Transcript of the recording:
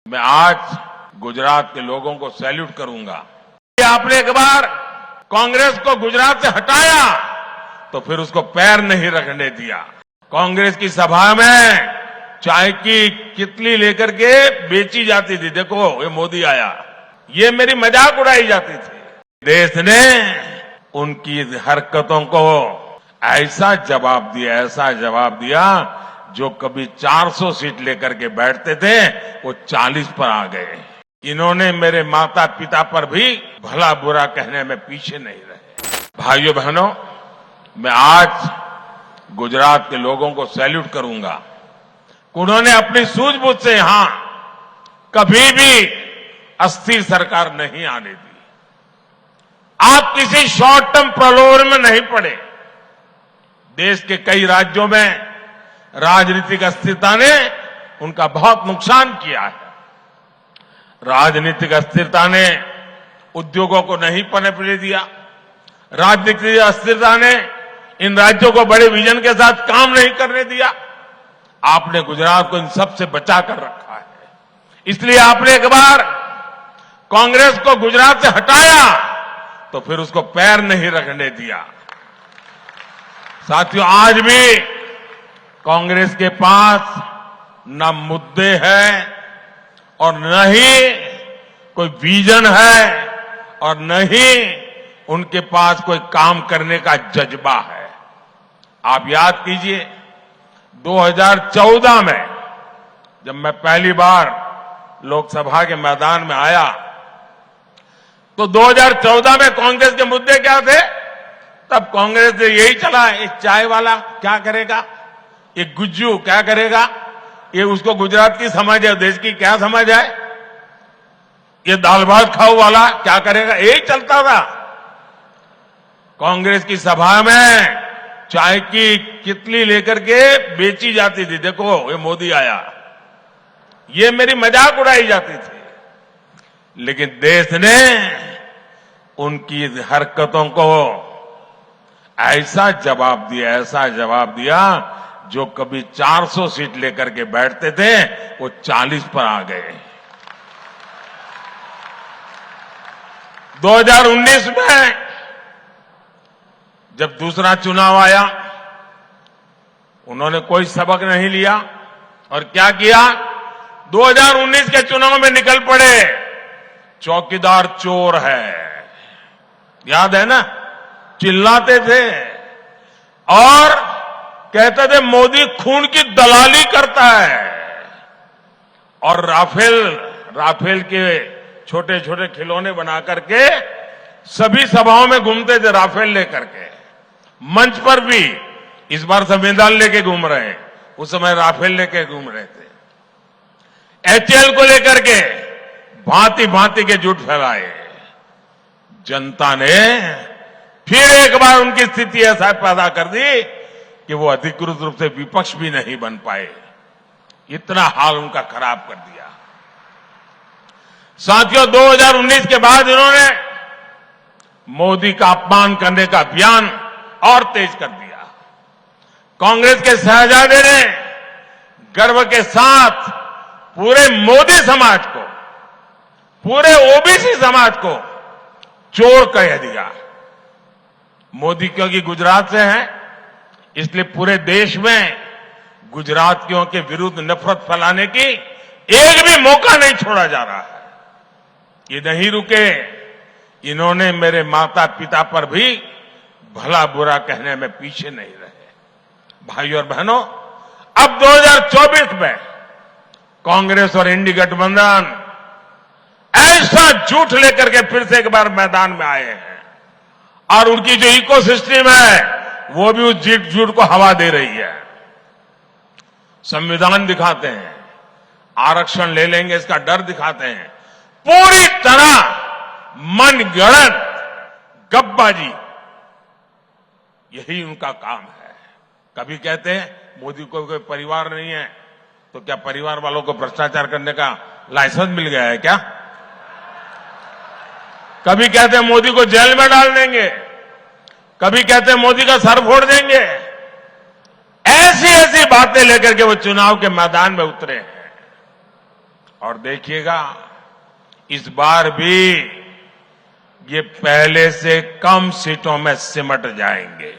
मैं आज गुजरात के लोगों को सैल्यूट करूंगा। आपने एक बार कांग्रेस को गुजरात से हटाया तो फिर उसको पैर नहीं रखने दिया। कांग्रेस की सभा में चाय की कितली लेकर के बेची जाती थी। देखो ये मोदी आया, ये मेरी मजाक उड़ाई जाती थी। देश ने उनकी हरकतों को ऐसा जवाब दिया जो कभी 400 सीट लेकर के बैठते थे वो 40 पर आ गए। इन्होंने मेरे माता पिता पर भी भला बुरा कहने में पीछे नहीं रहे। भाइयों बहनों, मैं आज गुजरात के लोगों को सैल्यूट करूंगा। उन्होंने अपनी सूझबूझ से यहां कभी भी अस्थिर सरकार नहीं आने दी। आप किसी शॉर्ट टर्म प्रलोभन में नहीं पड़े। देश के कई राज्यों में राजनीतिक अस्थिरता ने उनका बहुत नुकसान किया है। राजनीतिक अस्थिरता ने उद्योगों को नहीं पनपने दिया। राजनीतिक अस्थिरता ने इन राज्यों को बड़े विजन के साथ काम नहीं करने दिया। आपने गुजरात को इन सब से बचा कर रखा है। इसलिए आपने एक बार कांग्रेस को गुजरात से हटाया तो फिर उसको पैर नहीं रखने दिया। साथियों, आज भी कांग्रेस के पास न मुद्दे हैं और न ही कोई विजन है और न ही उनके पास कोई काम करने का जज्बा है। आप याद कीजिए 2014 में जब मैं पहली बार लोकसभा के मैदान में आया तो 2014 में कांग्रेस के मुद्दे क्या थे? तब कांग्रेस ने यही चला, ये चाय वाला क्या करेगा, ये गुज्जू क्या करेगा, ये उसको गुजरात की समझ है, देश की क्या समझ है, ये दाल भात खाओ वाला क्या करेगा, यही चलता था। कांग्रेस की सभा में चाय की कितली लेकर के बेची जाती थी। देखो ये मोदी आया, ये मेरी मजाक उड़ाई जाती थी। लेकिन देश ने उनकी हरकतों को ऐसा जवाब दिया जो कभी 400 सीट लेकर के बैठते थे वो 40 पर आ गए। 2019 में जब दूसरा चुनाव आया उन्होंने कोई सबक नहीं लिया और क्या किया? 2019 के चुनाव में निकल पड़े, चौकीदार चोर है, याद है ना? चिल्लाते थे और कहते थे मोदी खून की दलाली करता है। और राफेल के छोटे छोटे खिलौने बना करके सभी सभाओं में घूमते थे राफेल लेकर के। मंच पर भी इस बार संविधान लेके घूम रहे हैं, उस समय राफेल लेके घूम रहे थे। एचएएल को लेकर के भांति भांति के झूठ फैलाए। जनता ने फिर एक बार उनकी स्थिति ऐसा पैदा कर दी कि वो अधिकृत रूप से विपक्ष भी नहीं बन पाए। इतना हाल उनका खराब कर दिया। साथियों, 2019 के बाद इन्होंने मोदी का अपमान करने का अभियान और तेज कर दिया। कांग्रेस के शहजादे ने गर्व के साथ पूरे मोदी समाज को, पूरे ओबीसी समाज को चोर कह दिया। मोदी क्योंकि गुजरात से हैं, इसलिए पूरे देश में गुजरातियों के विरुद्ध नफरत फैलाने की एक भी मौका नहीं छोड़ा जा रहा है। ये नहीं रुके, इन्होंने मेरे माता पिता पर भी भला बुरा कहने में पीछे नहीं रहे। भाइयों और बहनों, अब 2024 में कांग्रेस और इंडी गठबंधन ऐसा झूठ लेकर के फिर से एक बार मैदान में आए हैं और उनकी जो इकोसिस्टम है वो भी उस झूठ को हवा दे रही है। संविधान दिखाते हैं, आरक्षण ले लेंगे इसका डर दिखाते हैं। पूरी तरह मनगढ़ंत गपबाजी, यही उनका काम है। कभी कहते हैं मोदी को कोई परिवार नहीं है, तो क्या परिवार वालों को भ्रष्टाचार करने का लाइसेंस मिल गया है क्या? कभी कहते हैं मोदी को जेल में डाल देंगे, कभी कहते हैं मोदी का सर फोड़ देंगे। ऐसी ऐसी बातें लेकर के वो चुनाव के मैदान में उतरे हैं और देखिएगा इस बार भी ये पहले से कम सीटों में सिमट जाएंगे।